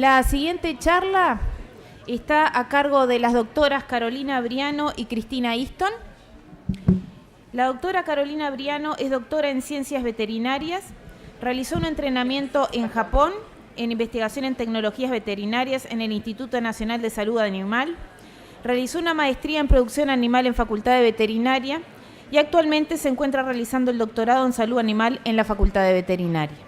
La siguiente charla está a cargo de las doctoras Carolina Briano y Cristina Easton. La doctora Carolina Briano es doctora en Ciencias Veterinarias, realizó un entrenamiento en Japón en investigación en tecnologías veterinarias en el Instituto Nacional de Salud Animal, realizó una maestría en producción animal en Facultad de Veterinaria y actualmente se encuentra realizando el doctorado en salud animal en la Facultad de Veterinaria.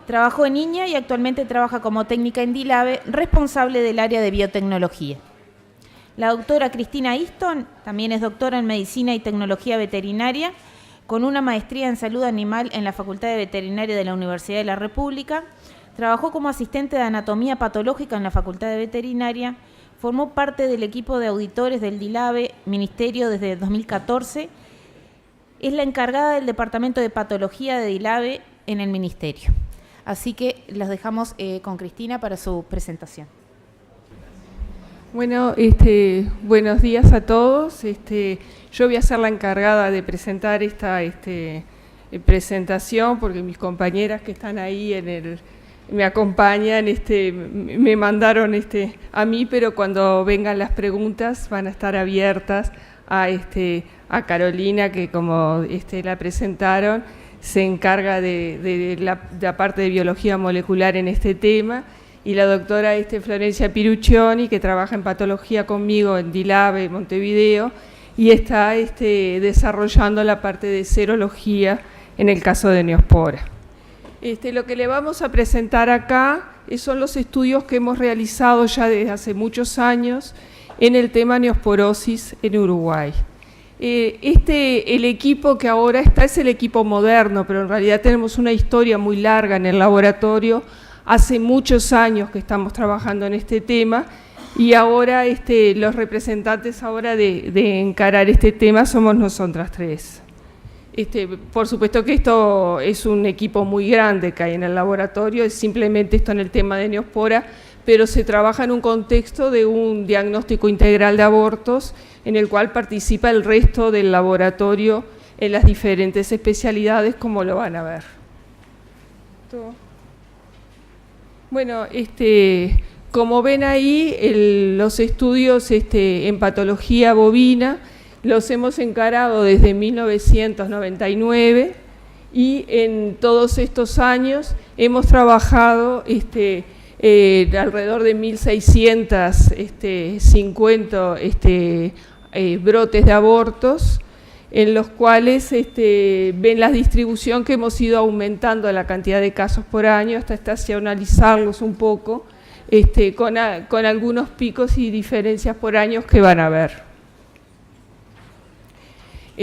Trabajó en INEA y actualmente trabaja como técnica en DILABE, responsable del área de biotecnología. La doctora Cristina Easton también es doctora en Medicina y Tecnología Veterinaria, con una maestría en Salud Animal en la Facultad de Veterinaria de la Universidad de la República. Trabajó como asistente de Anatomía Patológica en la Facultad de Veterinaria, formó parte del equipo de auditores del DILABE Ministerio desde 2014, es la encargada del Departamento de Patología de DILABE en el Ministerio. Así que los dejamos con Cristina para su presentación. Bueno, buenos días a todos. Yo voy a ser la encargada de presentar esta presentación porque mis compañeras que están ahí me acompañan, me mandaron a mí, pero cuando vengan las preguntas van a estar abiertas a Carolina, que como la presentaron, se encarga de la parte de biología molecular en este tema, y la doctora Florencia Piruccioni, que trabaja en patología conmigo en DILABE Montevideo, y está desarrollando la parte de serología en el caso de Neospora. Lo que le vamos a presentar acá son los estudios que hemos realizado ya desde hace muchos años en el tema neosporosis en Uruguay. El equipo que ahora está es el equipo moderno, pero en realidad tenemos una historia muy larga en el laboratorio. Hace muchos años que estamos trabajando en este tema y ahora los representantes ahora de encarar este tema somos nosotras tres. Por supuesto que esto es un equipo muy grande que hay en el laboratorio, es simplemente esto en el tema de Neospora, pero se trabaja en un contexto de un diagnóstico integral de abortos en el cual participa el resto del laboratorio en las diferentes especialidades, como lo van a ver. Bueno, como ven ahí, los estudios en patología bovina los hemos encarado desde 1999 y en todos estos años hemos trabajado alrededor de 1.650 brotes de abortos, en los cuales ven la distribución que hemos ido aumentando la cantidad de casos por año hasta estacionalizarlos un poco, con algunos picos y diferencias por años que van a ver.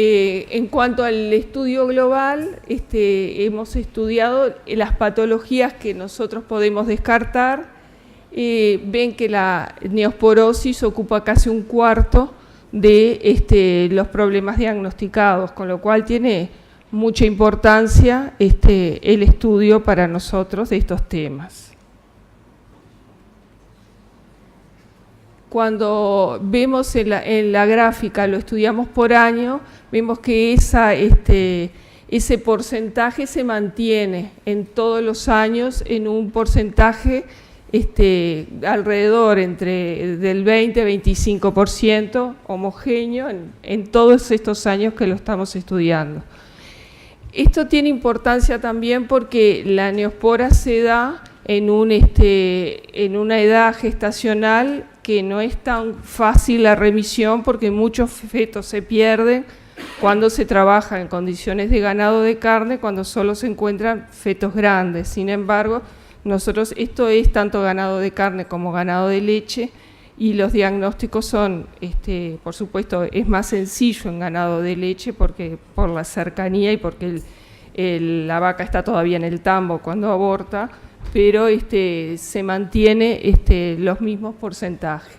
En cuanto al estudio global, hemos estudiado las patologías que nosotros podemos descartar. Ven que la neosporosis ocupa casi un cuarto de los problemas diagnosticados, con lo cual tiene mucha importancia el estudio para nosotros de estos temas. Cuando vemos en la gráfica, lo estudiamos por año, vemos que ese porcentaje se mantiene en todos los años en un porcentaje alrededor del 20-25% homogéneo en todos estos años que lo estamos estudiando. Esto tiene importancia también porque la neospora se da en una edad gestacional que no es tan fácil la remisión porque muchos fetos se pierden cuando se trabaja en condiciones de ganado de carne, cuando solo se encuentran fetos grandes. Sin embargo, esto es tanto ganado de carne como ganado de leche, y los diagnósticos son, por supuesto, es más sencillo en ganado de leche porque por la cercanía y porque la vaca está todavía en el tambo cuando aborta, pero se mantiene los mismos porcentajes.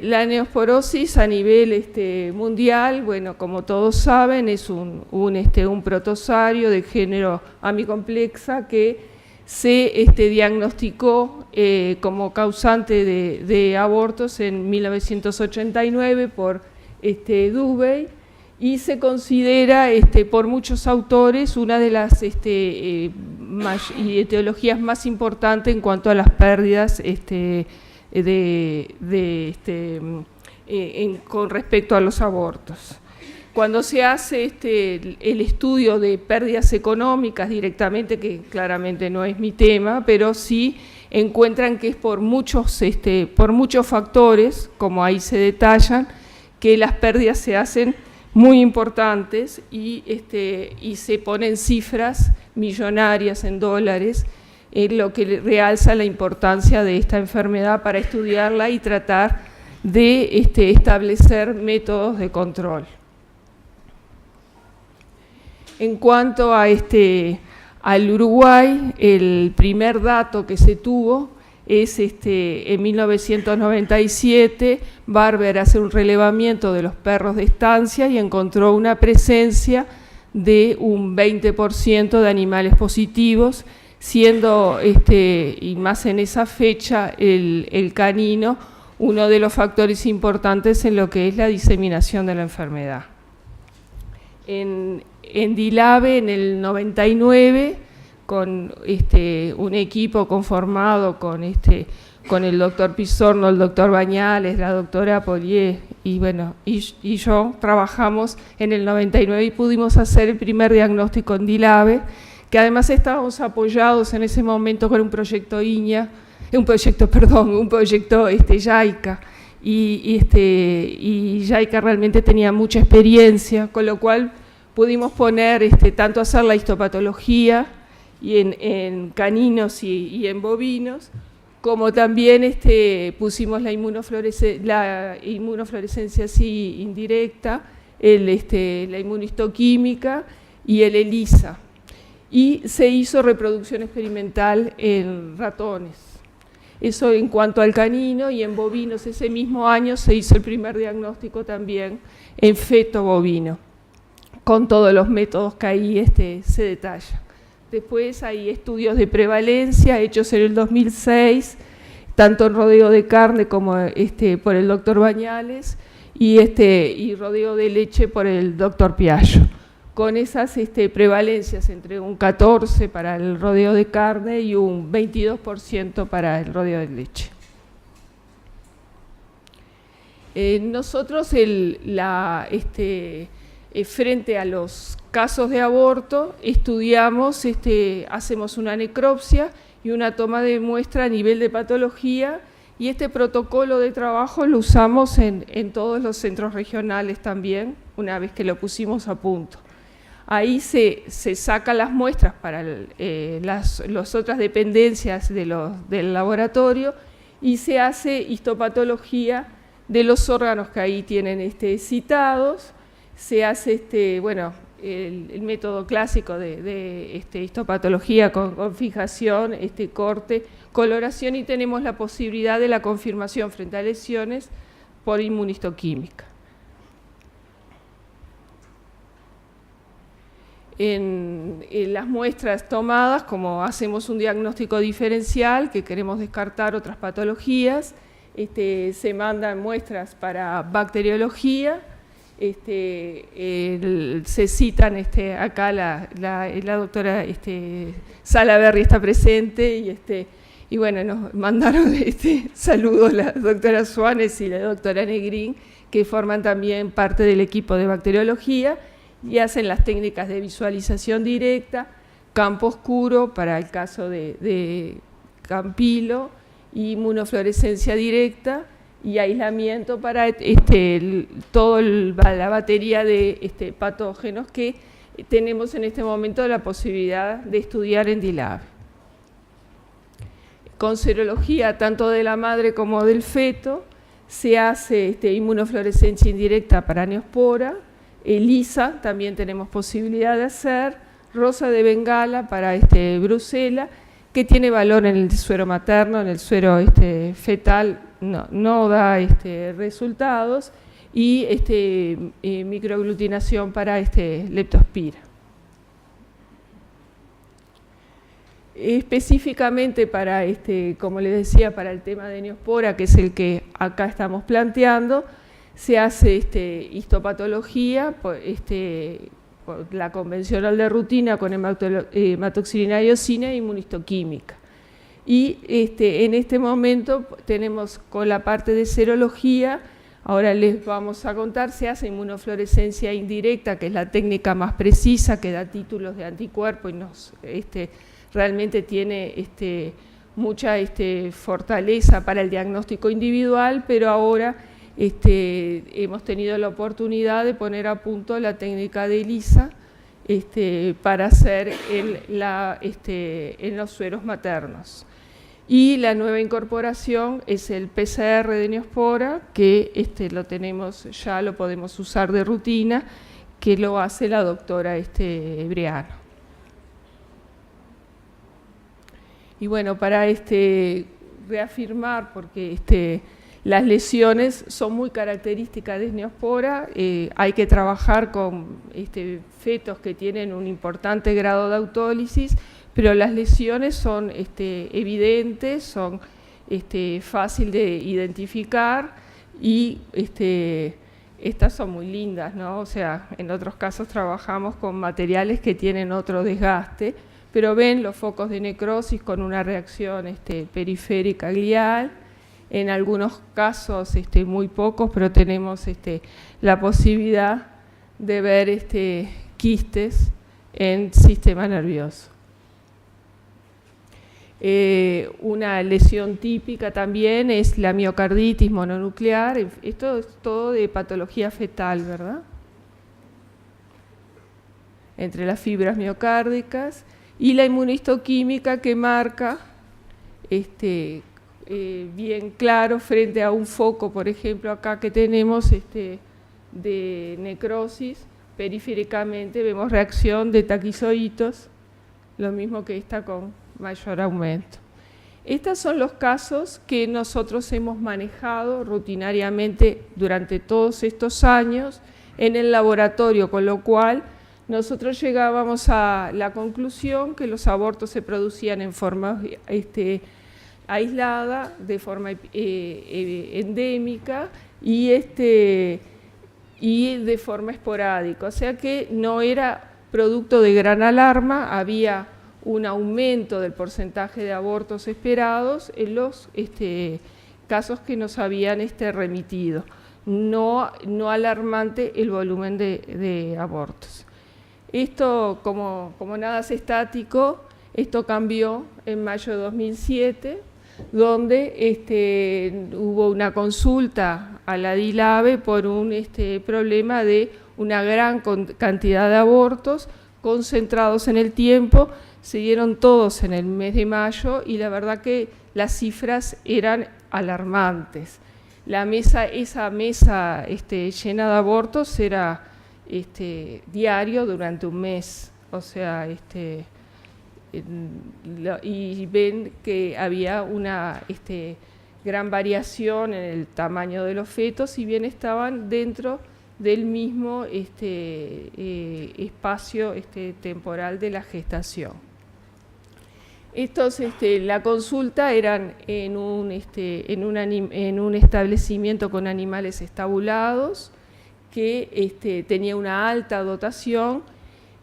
La neosporosis a nivel mundial, bueno, como todos saben, es un protozoario de género Amicomplexa que se diagnosticó como causante de abortos en 1989 por Dubey, y se considera por muchos autores una de las etiologías más importantes en cuanto a las pérdidas con respecto a los abortos. Cuando se hace el estudio de pérdidas económicas directamente, que claramente no es mi tema, pero sí encuentran que es por muchos factores, como ahí se detallan, que las pérdidas se hacen muy importantes y se ponen cifras millonarias en dólares, lo que realza la importancia de esta enfermedad para estudiarla y tratar de establecer métodos de control. En cuanto a al Uruguay, el primer dato que se tuvo es en 1997, Barber hace un relevamiento de los perros de estancia y encontró una presencia de un 20% de animales positivos, siendo, y más en esa fecha, el canino uno de los factores importantes en lo que es la diseminación de la enfermedad. En DILABE, en el 99, con un equipo conformado con el doctor Pisorno, el doctor Bañales, la doctora Polié y yo trabajamos en el 99 y pudimos hacer el primer diagnóstico en DILABE, que además estábamos apoyados en ese momento con un proyecto JICA, y JICA realmente tenía mucha experiencia, con lo cual pudimos poner tanto hacer la histopatología y en caninos y en bovinos, como también pusimos la inmunofluorescencia así indirecta, la inmunistoquímica y el ELISA. Y se hizo reproducción experimental en ratones. Eso en cuanto al canino, y en bovinos ese mismo año se hizo el primer diagnóstico también en feto bovino, con todos los métodos que ahí se detallan. Después hay estudios de prevalencia hechos en el 2006, tanto en rodeo de carne como por el doctor Bañales, y rodeo de leche por el doctor Piaggio, con esas prevalencias entre un 14% para el rodeo de carne y un 22% para el rodeo de leche. Nosotros, frente a los casos de aborto, estudiamos, hacemos una necropsia y una toma de muestra a nivel de patología, y este protocolo de trabajo lo usamos en todos los centros regionales también, una vez que lo pusimos a punto. Ahí se sacan las muestras para las otras dependencias del laboratorio y se hace histopatología de los órganos que ahí tienen citados. Se hace el método clásico de histopatología con fijación, corte, coloración, y tenemos la posibilidad de la confirmación frente a lesiones por inmunistoquímica. En las muestras tomadas, como hacemos un diagnóstico diferencial, que queremos descartar otras patologías, se mandan muestras para bacteriología, se citan, acá la doctora Salaberry está presente, y bueno, nos mandaron saludos la doctora Suárez y la doctora Negrín, que forman también parte del equipo de bacteriología, y hacen las técnicas de visualización directa, campo oscuro para el caso de Campilo, inmunofluorescencia directa y aislamiento para toda la batería de patógenos que tenemos en este momento la posibilidad de estudiar en DILABE. Con serología tanto de la madre como del feto se hace inmunofluorescencia indirecta para neospora, ELISA también tenemos posibilidad de hacer, rosa de Bengala para Brucela, que tiene valor en el suero materno, en el suero fetal no da resultados, y microaglutinación para leptospira. Específicamente para, como les decía, para el tema de neospora, que es el que acá estamos planteando, se hace histopatología, por la convencional de rutina con hematoxilina y eosina e inmunistoquímica. Y en este momento tenemos con la parte de serología, ahora les vamos a contar, se hace inmunofluorescencia indirecta, que es la técnica más precisa, que da títulos de anticuerpo y realmente tiene mucha fortaleza para el diagnóstico individual, pero ahora hemos tenido la oportunidad de poner a punto la técnica de ELISA para hacer en los sueros maternos. Y la nueva incorporación es el PCR de Neospora, que lo tenemos, ya lo podemos usar de rutina, que lo hace la doctora Briano. Y bueno, para reafirmar, porque las lesiones son muy características de Neospora, hay que trabajar con fetos que tienen un importante grado de autólisis, pero las lesiones son evidentes, son fácil de identificar y estas son muy lindas, ¿no? O sea, en otros casos trabajamos con materiales que tienen otro desgaste, pero ven los focos de necrosis con una reacción periférica glial. En algunos casos, muy pocos, pero tenemos la posibilidad de ver quistes en sistema nervioso. Una lesión típica también es la miocarditis mononuclear. Esto es todo de patología fetal, ¿verdad? Entre las fibras miocárdicas y la inmunistoquímica que marca bien claro frente a un foco, por ejemplo, acá que tenemos de necrosis, periféricamente vemos reacción de taquizoitos, lo mismo que esta con mayor aumento. Estos son los casos que nosotros hemos manejado rutinariamente durante todos estos años en el laboratorio, con lo cual nosotros llegábamos a la conclusión que los abortos se producían en forma aislada, de forma endémica y de forma esporádica, o sea que no era producto de gran alarma, había un aumento del porcentaje de abortos esperados en los casos que nos habían remitido, no alarmante el volumen de abortos. Esto, como nada es estático, esto cambió en mayo de 2007, donde hubo una consulta a la DILABE por un problema de una gran cantidad de abortos concentrados en el tiempo. Se dieron todos en el mes de mayo y la verdad que las cifras eran alarmantes. Esa mesa llena de abortos era diario durante un mes, o sea, y ven que había una gran variación en el tamaño de los fetos, si bien estaban dentro del mismo espacio temporal de la gestación. La consulta eran en un establecimiento con animales estabulados que tenía una alta dotación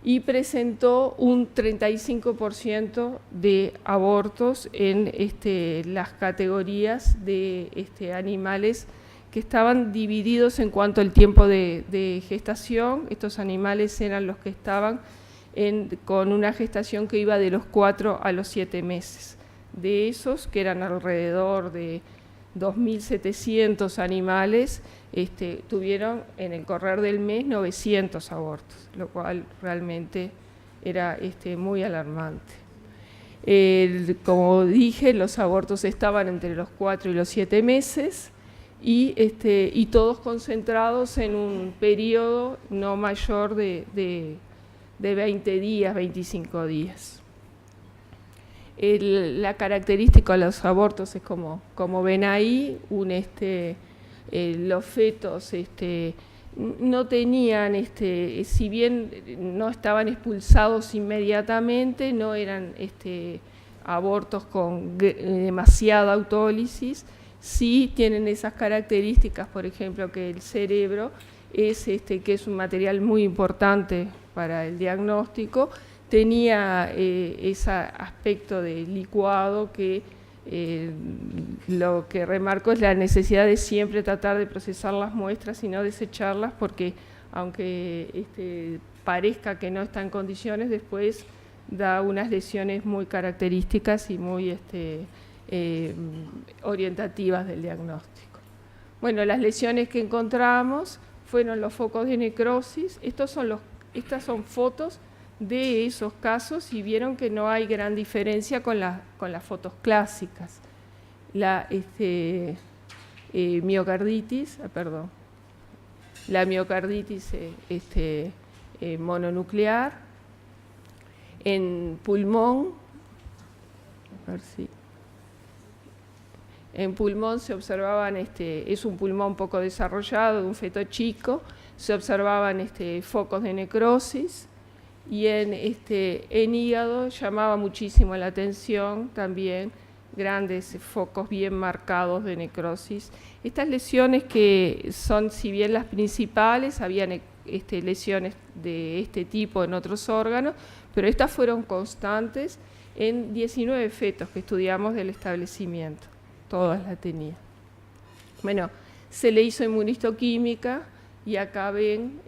y presentó un 35% de abortos en las categorías de animales que estaban divididos en cuanto al tiempo de gestación. Estos animales eran los que estaban con una gestación que iba de los 4 a los 7 meses. De esos, que eran alrededor de 2.700 animales, tuvieron en el correr del mes 900 abortos, lo cual realmente era muy alarmante. Como dije, los abortos estaban entre los 4 y los 7 meses y todos concentrados en un periodo no mayor de 20 días, 25 días. La característica de los abortos es como ven ahí, los fetos no tenían, si bien no estaban expulsados inmediatamente, no eran abortos con demasiada autólisis, sí tienen esas características, por ejemplo, que el cerebro es que es un material muy importante para el diagnóstico, tenía ese aspecto de licuado que lo que remarco es la necesidad de siempre tratar de procesar las muestras y no desecharlas, porque aunque parezca que no está en condiciones, después da unas lesiones muy características y muy orientativas del diagnóstico. Bueno, las lesiones que encontramos fueron los focos de necrosis. Estas son fotos de esos casos y vieron que no hay gran diferencia con las fotos clásicas. La miocarditis, la miocarditis mononuclear en pulmón, a ver si en pulmón se observaban, es un pulmón poco desarrollado de un feto chico, se observaban focos de necrosis, y en hígado llamaba muchísimo la atención también grandes focos bien marcados de necrosis. Estas lesiones que son, si bien las principales, habían lesiones de este tipo en otros órganos, pero estas fueron constantes en 19 fetos que estudiamos del establecimiento. Todas la tenían. Bueno, se le hizo inmunistoquímica y acá ven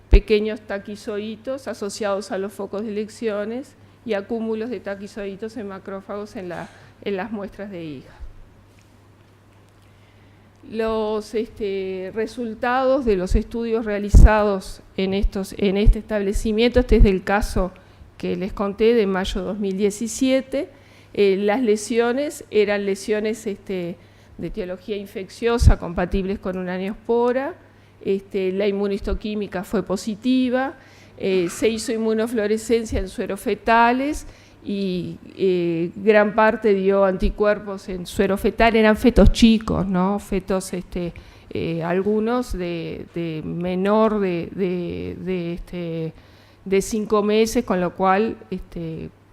pequeños taquizoitos asociados a los focos de lesiones y acúmulos de taquizoitos en macrófagos en las muestras de hígado. Los resultados de los estudios realizados en este establecimiento, este es del caso que les conté de mayo de 2017, las lesiones eran lesiones de etiología infecciosa compatibles con una neospora. La inmunistoquímica fue positiva, se hizo inmunofluorescencia en sueros fetales y gran parte dio anticuerpos en suero fetal. Eran fetos chicos, ¿no? Fetos, algunos de menor de 5 meses, con lo cual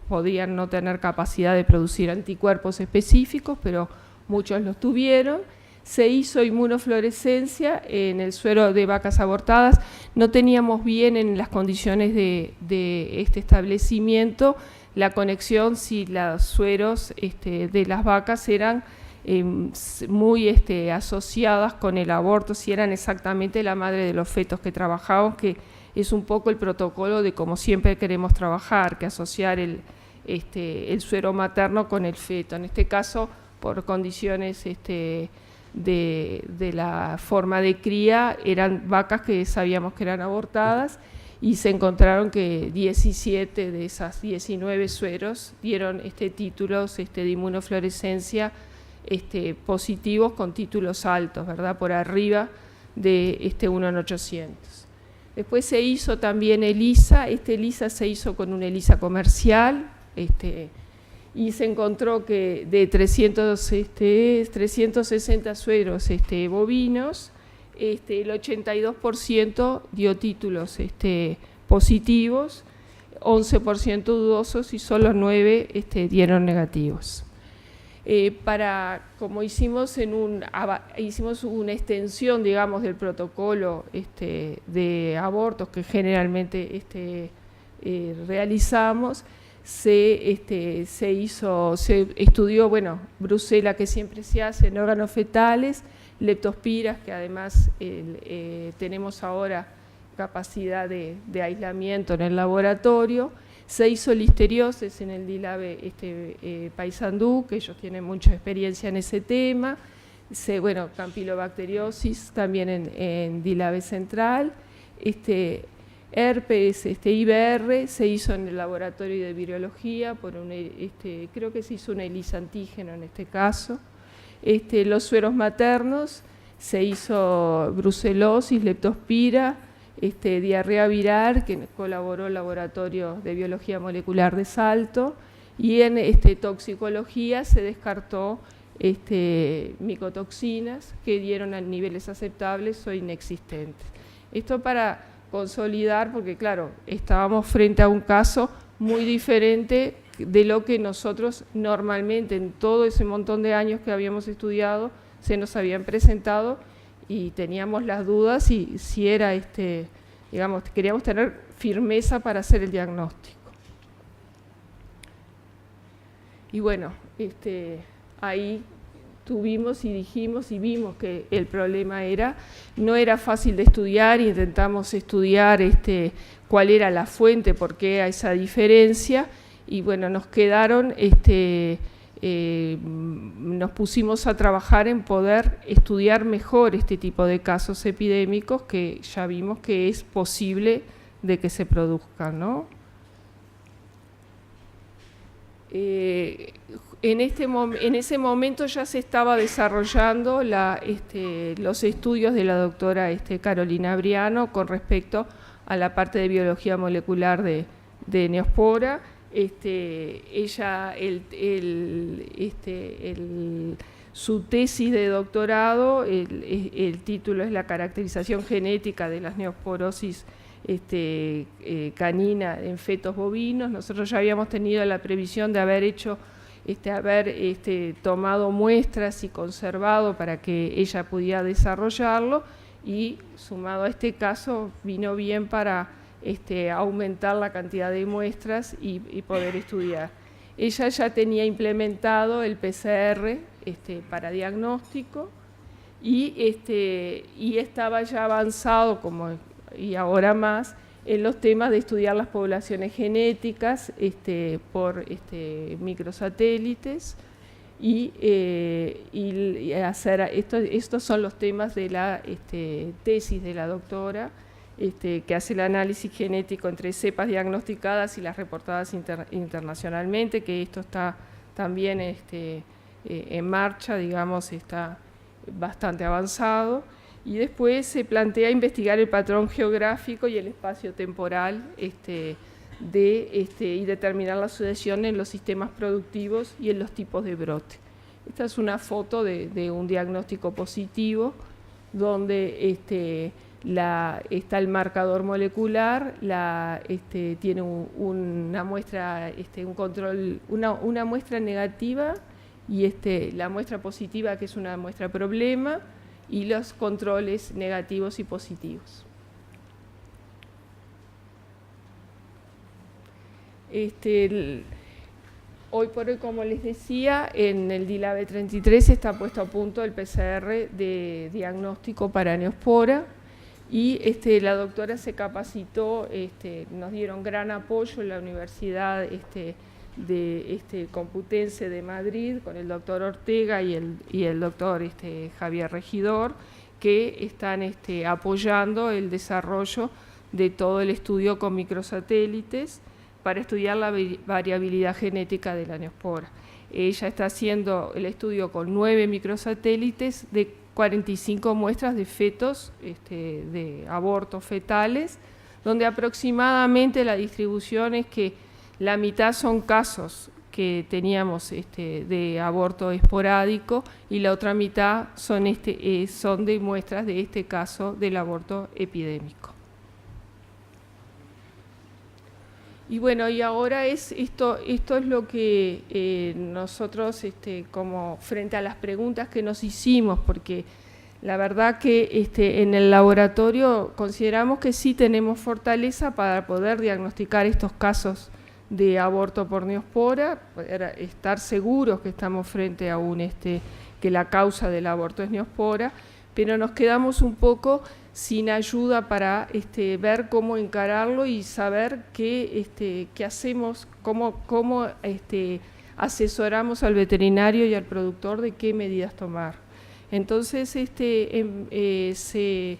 podían no tener capacidad de producir anticuerpos específicos, pero muchos los tuvieron. Se hizo inmunofluorescencia en el suero de vacas abortadas. No teníamos bien en las condiciones de este establecimiento la conexión si los sueros de las vacas eran muy asociadas con el aborto, si eran exactamente la madre de los fetos que trabajamos, que es un poco el protocolo de como siempre queremos trabajar, que asociar el suero materno con el feto. En este caso, por condiciones de la forma de cría, eran vacas que sabíamos que eran abortadas y se encontraron que 17 de esas 19 sueros dieron títulos de inmunofluorescencia positivos con títulos altos, ¿verdad? Por arriba de 1 en 800. Después se hizo también ELISA. ELISA se hizo con una ELISA comercial, y se encontró que de 360 sueros bovinos, el 82% dio títulos positivos, 11% dudosos y solo 9 dieron negativos. Como hicimos una extensión, digamos, del protocolo de abortos que generalmente realizamos, se estudió, bueno, brucela, que siempre se hace en órganos fetales, leptospiras, que además tenemos ahora capacidad de aislamiento en el laboratorio. Se hizo listeriosis en el DILABE Paysandú, que ellos tienen mucha experiencia en ese tema. Campylobacteriosis también en DILABE Central. Herpes, IBR, se hizo en el laboratorio de virología, creo que se hizo un ELISA antígeno en este caso. Los sueros maternos, se hizo brucelosis, leptospira, diarrea viral, que colaboró el laboratorio de biología molecular de Salto, y en toxicología se descartó micotoxinas que dieron a niveles aceptables o inexistentes. Esto para consolidar, porque claro, estábamos frente a un caso muy diferente de lo que nosotros normalmente en todo ese montón de años que habíamos estudiado se nos habían presentado, y teníamos las dudas si era, digamos, queríamos tener firmeza para hacer el diagnóstico. Y bueno, ahí tuvimos y dijimos y vimos que el problema no era fácil de estudiar, y intentamos estudiar cuál era la fuente, por qué hay esa diferencia, y bueno, nos quedaron, nos pusimos a trabajar en poder estudiar mejor este tipo de casos epidémicos que ya vimos que es posible de que se produzcan, ¿no? En ese momento ya se estaba desarrollando los estudios de la doctora Carolina Briano con respecto a la parte de biología molecular de Neospora. Su tesis de doctorado, el título es La caracterización genética de las neosporosis canina en fetos bovinos. Nosotros ya habíamos tenido la previsión de haber tomado muestras y conservado para que ella pudiera desarrollarlo, y sumado a este caso vino bien para aumentar la cantidad de muestras y poder estudiar. Ella ya tenía implementado el PCR para diagnóstico, y estaba ya avanzado, y ahora más, en los temas de estudiar las poblaciones genéticas por microsatélites, y hacer estos son los temas de la tesis de la doctora, que hace el análisis genético entre cepas diagnosticadas y las reportadas internacionalmente, que esto está también en marcha, digamos, está bastante avanzado. Y después se plantea investigar el patrón geográfico y el espacio temporal y determinar la sucesión en los sistemas productivos y en los tipos de brote. Esta es una foto de un diagnóstico positivo donde está el marcador molecular, tiene una muestra, un control, una muestra negativa, y la muestra positiva, que es una muestra problema, y los controles negativos y positivos. Hoy por hoy, como les decía, en el DILABE 33 está puesto a punto el PCR de diagnóstico para Neospora, y la doctora se capacitó, nos dieron gran apoyo en la Universidad Complutense de Madrid, con el doctor Ortega y el doctor Javier Regidor, que están apoyando el desarrollo de todo el estudio con microsatélites para estudiar la variabilidad genética de la Neospora. Ella está haciendo el estudio con 9 microsatélites de 45 muestras de fetos, de abortos fetales, donde aproximadamente la distribución es que la mitad son casos que teníamos de aborto esporádico, y la otra mitad son de muestras de este caso del aborto epidémico. Y bueno, y ahora esto es lo que nosotros, como frente a las preguntas que nos hicimos, porque la verdad que en el laboratorio consideramos que sí tenemos fortaleza para poder diagnosticar estos casos de aborto por Neospora, poder estar seguros que estamos frente a que la causa del aborto es Neospora, pero nos quedamos un poco sin ayuda para ver cómo encararlo y saber qué hacemos, cómo asesoramos al veterinario y al productor de qué medidas tomar. Entonces se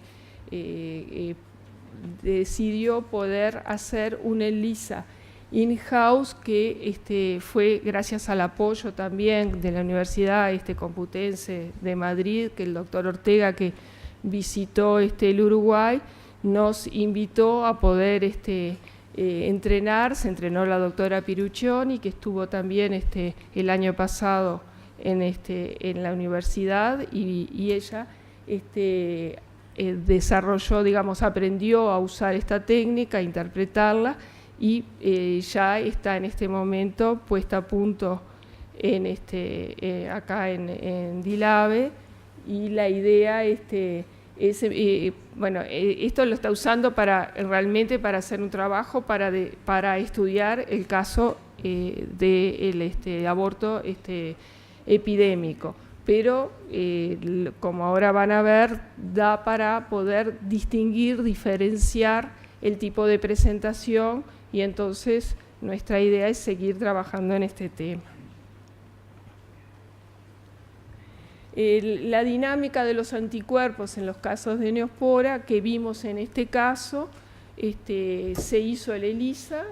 decidió poder hacer un ELISA in-house, que fue gracias al apoyo también de la Universidad Complutense de Madrid, que el doctor Ortega, que visitó el Uruguay, nos invitó a poder entrenar. Se entrenó la doctora Piruccioni, que estuvo también el año pasado en la universidad, y ella desarrolló, digamos, aprendió a usar esta técnica, a interpretarla, y ya está en este momento puesta a punto acá en DILABE, y la idea bueno, esto lo está usando realmente para hacer un trabajo para estudiar el caso del aborto epidémico, pero como ahora van a ver, da para poder distinguir, diferenciar el tipo de presentación, y entonces nuestra idea es seguir trabajando en este tema. La dinámica de los anticuerpos en los casos de Neospora que vimos en este caso, se hizo el ELISA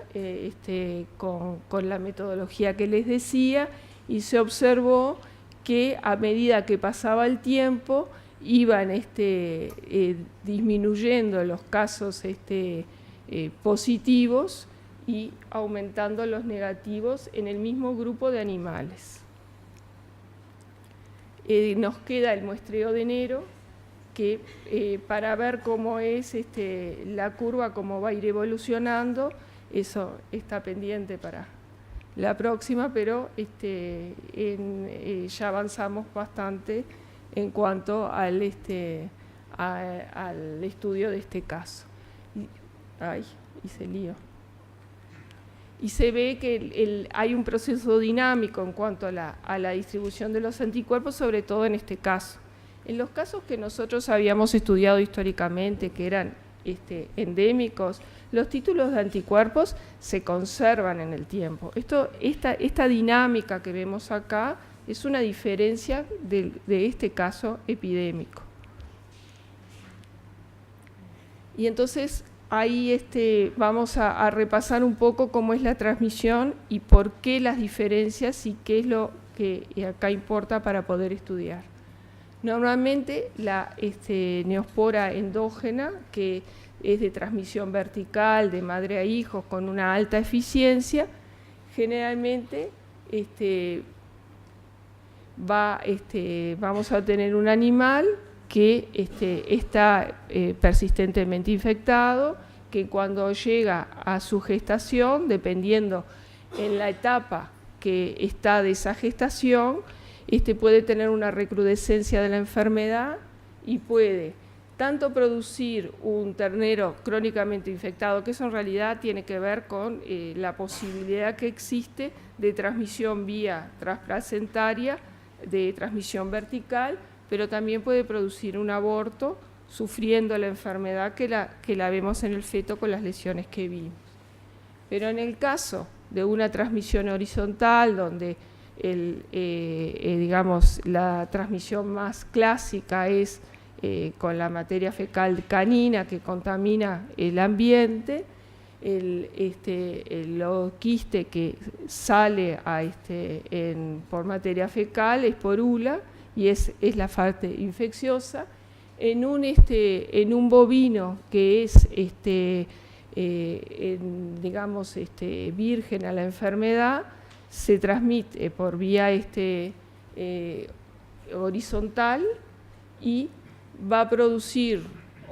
con la metodología que les decía, y se observó que a medida que pasaba el tiempo iban disminuyendo los casos positivos y aumentando los negativos en el mismo grupo de animales. Nos queda el muestreo de enero, que para ver cómo es la curva, cómo va a ir evolucionando, eso está pendiente para la próxima, pero ya avanzamos bastante en cuanto al estudio de este caso. Y se lío. Y se ve que hay un proceso dinámico en cuanto a la distribución de los anticuerpos, sobre todo en este caso. En los casos que nosotros habíamos estudiado históricamente, que eran endémicos, los títulos de anticuerpos se conservan en el tiempo. Esta dinámica que vemos acá es una diferencia de este caso epidémico. Y entonces ahí vamos a repasar un poco cómo es la transmisión y por qué las diferencias y qué es lo que acá importa para poder estudiar. Normalmente la neospora endógena, que es de transmisión vertical, de madre a hijos, con una alta eficiencia, generalmente vamos a tener un animal que está persistentemente infectado, que cuando llega a su gestación, dependiendo en la etapa que está de esa gestación, puede tener una recrudescencia de la enfermedad y puede tanto producir un ternero crónicamente infectado, que eso en realidad tiene que ver con la posibilidad que existe de transmisión vía transplacentaria, de transmisión vertical, pero también puede producir un aborto sufriendo la enfermedad que la vemos en el feto con las lesiones que vimos. Pero en el caso de una transmisión horizontal, donde digamos, la transmisión más clásica es con la materia fecal canina que contamina el ambiente, el quiste que sale por materia fecal es por ULA, y es la parte infecciosa. En un bovino que es digamos virgen a la enfermedad, se transmite por vía horizontal y va a producir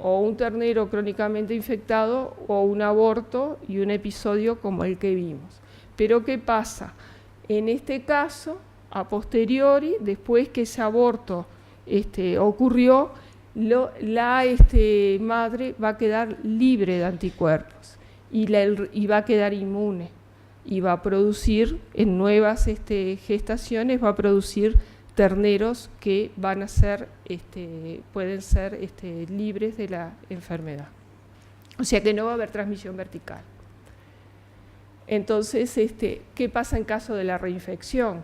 o un ternero crónicamente infectado o un aborto y un episodio como el que vimos. Pero ¿qué pasa? En este caso, a posteriori, después que ese aborto ocurrió, la madre va a quedar libre de anticuerpos y va a quedar inmune, y va a producir en nuevas gestaciones, va a producir terneros que van a ser, pueden ser libres de la enfermedad. O sea que no va a haber transmisión vertical. Entonces, ¿qué pasa en caso de la reinfección?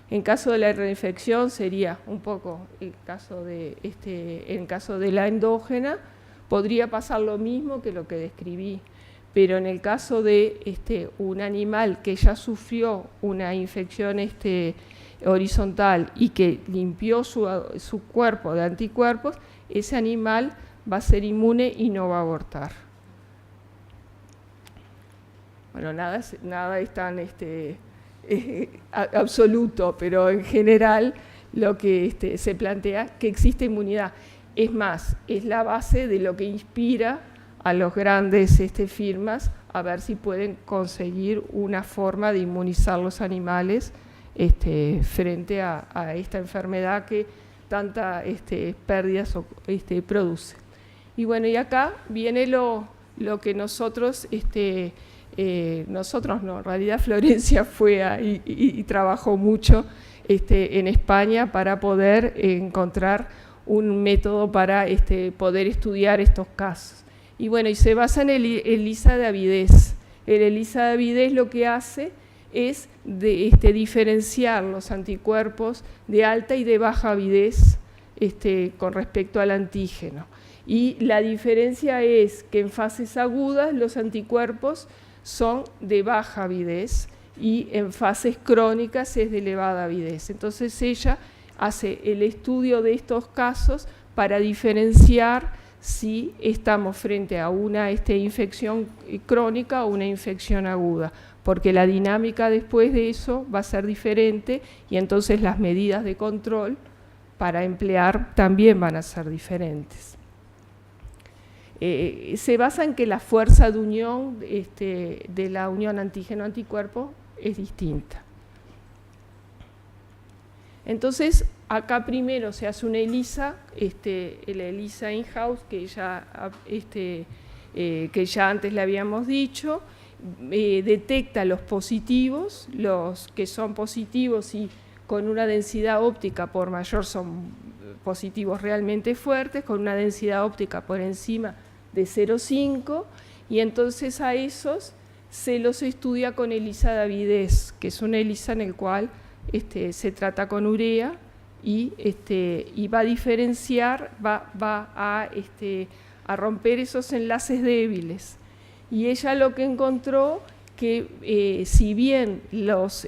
En caso de la reinfección sería un poco el caso en caso de la endógena, podría pasar lo mismo que lo que describí, pero en el caso de un animal que ya sufrió una infección horizontal y que limpió su cuerpo de anticuerpos, ese animal va a ser inmune y no va a abortar. Bueno, nada es tan absoluto, pero en general lo que se plantea que existe inmunidad. Es más, es la base de lo que inspira a los grandes firmas a ver si pueden conseguir una forma de inmunizar los animales frente a esta enfermedad que tantas pérdidas produce. Y bueno, y acá viene lo que nosotros no, en realidad Florencia fue y trabajó mucho en España para poder encontrar un método para poder estudiar estos casos. Y bueno, y se basa en el ELISA de avidez. El ELISA de avidez lo que hace es diferenciar los anticuerpos de alta y de baja avidez con respecto al antígeno. Y la diferencia es que en fases agudas los anticuerpos son de baja avidez y en fases crónicas es de elevada avidez. Entonces ella hace el estudio de estos casos para diferenciar si estamos frente a una infección crónica o una infección aguda, porque la dinámica después de eso va a ser diferente y entonces las medidas de control para emplear también van a ser diferentes. Se basa en que la fuerza de unión de la unión antígeno-anticuerpo es distinta. Entonces, acá primero se hace una ELISA, el ELISA in-house, que ya antes le habíamos dicho, detecta los positivos, los que son positivos y con una densidad óptica por mayor son positivos realmente fuertes, con una densidad óptica por encima de 0,5, y entonces a esos se los estudia con ELISA de avidez, que es una ELISA en el cual se trata con urea y va a diferenciar, va a romper esos enlaces débiles. Y ella lo que encontró que si bien en los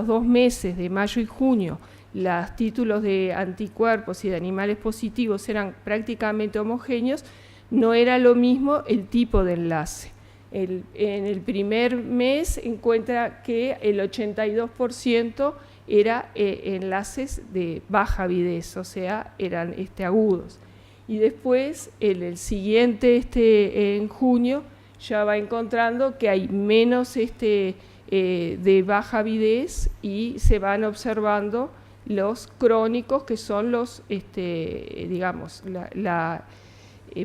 2 meses de mayo y junio los títulos de anticuerpos y de animales positivos eran prácticamente homogéneos, no era lo mismo el tipo de enlace. En el primer mes encuentra que el 82% era enlaces de baja avidez, o sea, eran agudos. Y después, el siguiente, en junio, ya va encontrando que hay menos de baja avidez y se van observando los crónicos, que son los, digamos, la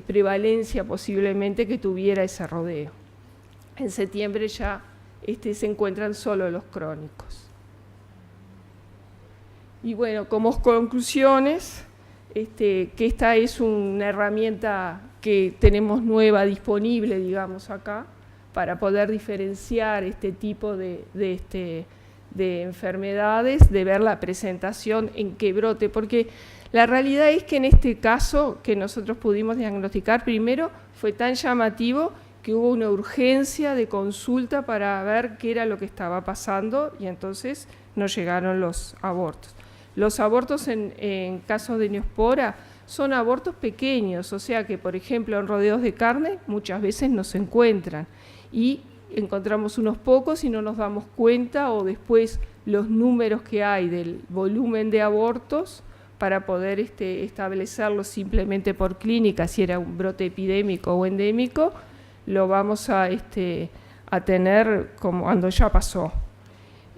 prevalencia posiblemente que tuviera ese rodeo. En septiembre ya se encuentran solo los crónicos. Y bueno, como conclusiones, que esta es una herramienta que tenemos nueva disponible, digamos, acá, para poder diferenciar este tipo de enfermedades, de ver la presentación en qué brote, porque la realidad es que en este caso que nosotros pudimos diagnosticar, primero fue tan llamativo que hubo una urgencia de consulta para ver qué era lo que estaba pasando y entonces nos llegaron los abortos. Los abortos en casos de neospora son abortos pequeños, o sea que, por ejemplo, en rodeos de carne muchas veces no se encuentran y encontramos unos pocos y no nos damos cuenta, o después los números que hay del volumen de abortos para poder establecerlo simplemente por clínica, si era un brote epidémico o endémico, lo vamos a tener como cuando ya pasó.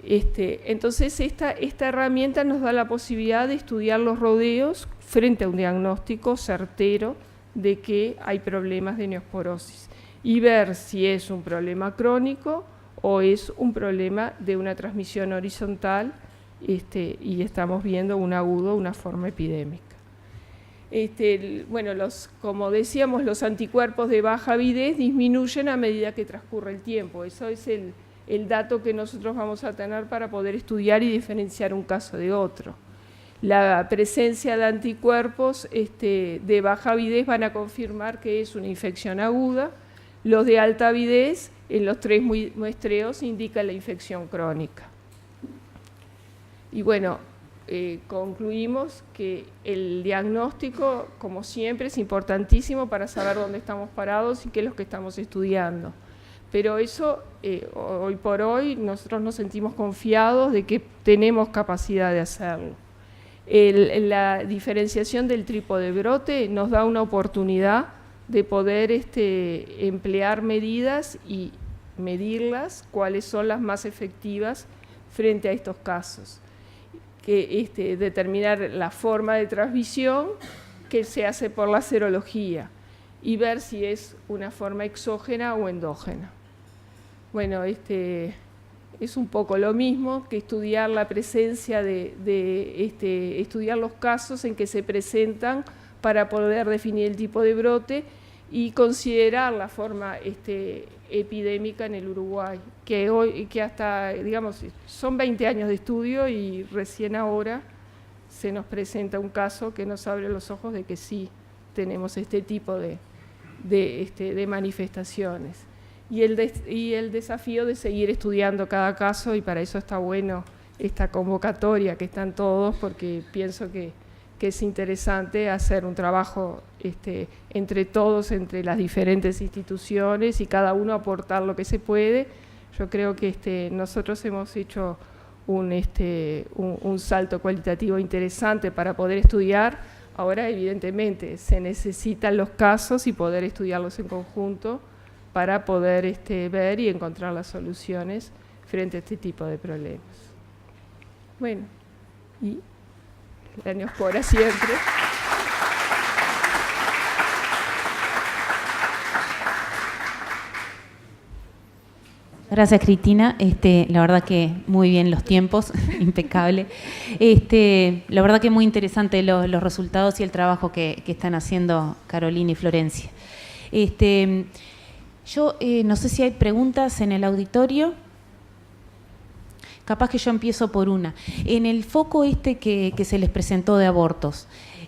Entonces esta herramienta nos da la posibilidad de estudiar los rodeos frente a un diagnóstico certero de que hay problemas de neosporosis y ver si es un problema crónico o es un problema de una transmisión horizontal y estamos viendo un agudo, una forma epidémica. Bueno, como decíamos, los anticuerpos de baja avidez disminuyen a medida que transcurre el tiempo. Eso es el dato que nosotros vamos a tener para poder estudiar y diferenciar un caso de otro. La presencia de anticuerpos de baja avidez van a confirmar que es una infección aguda. Los de alta avidez, en los 3 muestreos, indican la infección crónica. Y bueno, concluimos que el diagnóstico, como siempre, es importantísimo para saber dónde estamos parados y qué es lo que estamos estudiando. Pero eso, hoy por hoy, nosotros nos sentimos confiados de que tenemos capacidad de hacerlo. La diferenciación del tipo de brote nos da una oportunidad de poder emplear medidas y medirlas, cuáles son las más efectivas frente a estos casos. Que determinar la forma de transmisión que se hace por la serología y ver si es una forma exógena o endógena. Bueno, es un poco lo mismo que estudiar la presencia estudiar los casos en que se presentan para poder definir el tipo de brote y considerar la forma epidémica en el Uruguay, que hasta, digamos, son 20 años de estudio y recién ahora se nos presenta un caso que nos abre los ojos de que sí tenemos este tipo de manifestaciones. Y el desafío de seguir estudiando cada caso, y para eso está bueno esta convocatoria que están todos, porque pienso que es interesante hacer un trabajo entre todos, entre las diferentes instituciones y cada uno aportar lo que se puede. Yo creo que nosotros hemos hecho un salto cualitativo interesante para poder estudiar. Ahora, evidentemente, se necesitan los casos y poder estudiarlos en conjunto para poder ver y encontrar las soluciones frente a este tipo de problemas. Bueno, y la neospora siempre. Gracias, Cristina. La verdad que muy bien los tiempos, impecable. La verdad que muy interesante los resultados y el trabajo que están haciendo Carolina y Florencia. Yo no sé si hay preguntas en el auditorio. Capaz que yo empiezo por una. En el foco que se les presentó de abortos,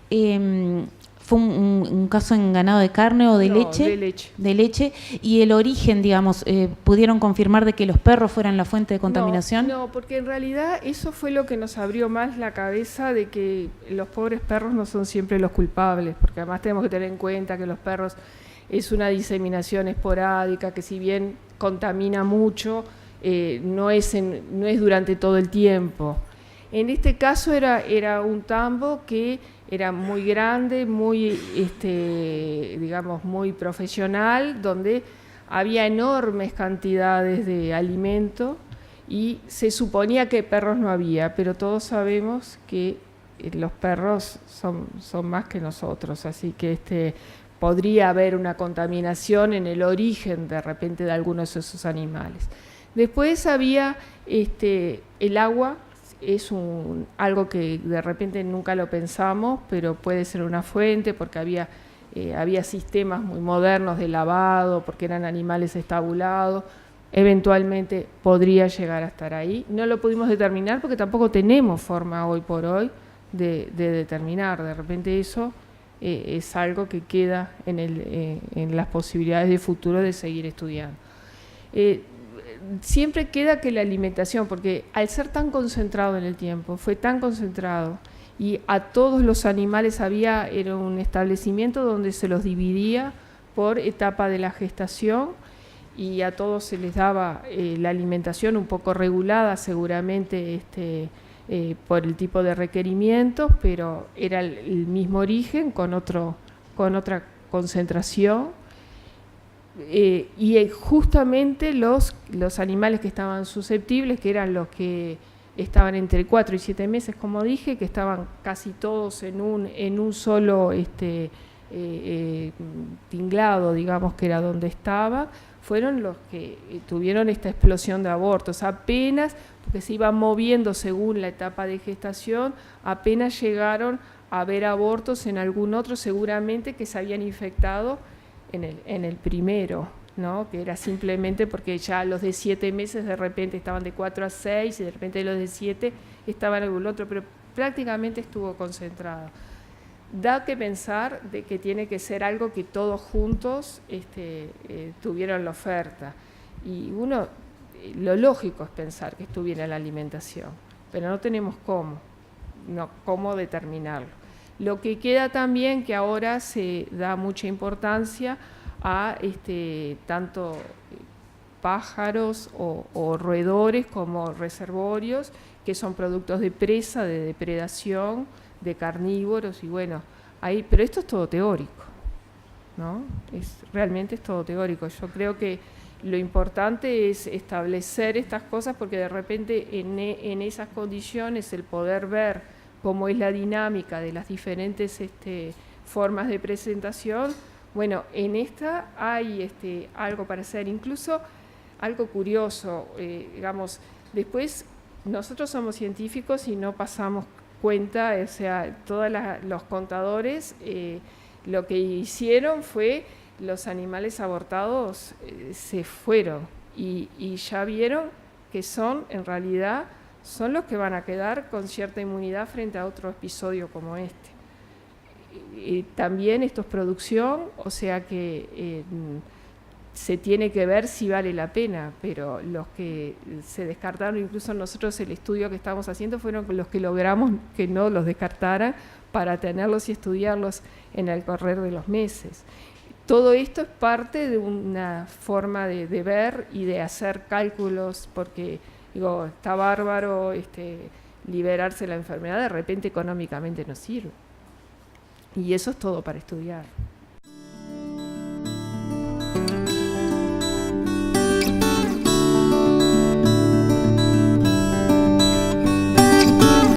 ¿fue un caso en ganado de carne o de leche? De leche. De leche. ¿Y el origen, digamos, pudieron confirmar de que los perros fueran la fuente de contaminación? No, porque en realidad eso fue lo que nos abrió más la cabeza, de que los pobres perros no son siempre los culpables, porque además tenemos que tener en cuenta que los perros es una diseminación esporádica, que si bien contamina mucho, no es durante todo el tiempo. En este caso era un tambo que era muy grande, muy, digamos, muy profesional, donde había enormes cantidades de alimento y se suponía que perros no había, pero todos sabemos que los perros son más que nosotros, así que podría haber una contaminación en el origen de repente de algunos de esos animales. Después había el agua, es algo que de repente nunca lo pensamos, pero puede ser una fuente, porque había sistemas muy modernos de lavado, porque eran animales estabulados, eventualmente podría llegar a estar ahí. No lo pudimos determinar porque tampoco tenemos forma hoy por hoy de determinar. De repente eso es algo que queda en las posibilidades de futuro de seguir estudiando. Siempre queda que la alimentación, porque al ser tan concentrado en el tiempo, fue tan concentrado, y a todos los animales era un establecimiento donde se los dividía por etapa de la gestación, y a todos se les daba la alimentación un poco regulada, seguramente por el tipo de requerimientos, pero era el mismo origen con otra concentración. Y justamente los animales que estaban susceptibles, que eran los que estaban entre 4 y 7 meses, como dije, que estaban casi todos en un solo tinglado, digamos, que era donde estaba, fueron los que tuvieron esta explosión de abortos. Apenas, porque se iban moviendo según la etapa de gestación, apenas llegaron a haber abortos en algún otro, seguramente que se habían infectado en el primero, ¿no? Que era simplemente porque ya los de 7 meses de repente estaban de 4 a 6 y de repente los de 7 estaban en algún otro, pero prácticamente estuvo concentrado. Da que pensar de que tiene que ser algo que todos juntos tuvieron la oferta. Y lo lógico es pensar que estuviera la alimentación, pero no tenemos cómo determinarlo. Lo que queda también, que ahora se da mucha importancia a tanto pájaros o roedores como reservorios, que son productos de presa, de depredación, de carnívoros, y bueno, pero esto es todo teórico. ¿no? Realmente es todo teórico. Yo creo que lo importante es establecer estas cosas porque de repente en esas condiciones el poder ver cómo es la dinámica de las diferentes formas de presentación, bueno, en esta hay algo para hacer, incluso algo curioso, digamos, después nosotros somos científicos y no pasamos cuenta, o sea, todos los contadores lo que hicieron fue los animales abortados se fueron y ya vieron que en realidad son los que van a quedar con cierta inmunidad frente a otro episodio como este. También esto es producción, o sea que se tiene que ver si vale la pena, pero los que se descartaron, incluso nosotros el estudio que estamos haciendo fueron los que logramos que no los descartaran para tenerlos y estudiarlos en el correr de los meses. Todo esto es parte de una forma de ver y de hacer cálculos, porque digo, está bárbaro liberarse de la enfermedad, de repente económicamente no sirve. Y eso es todo para estudiar.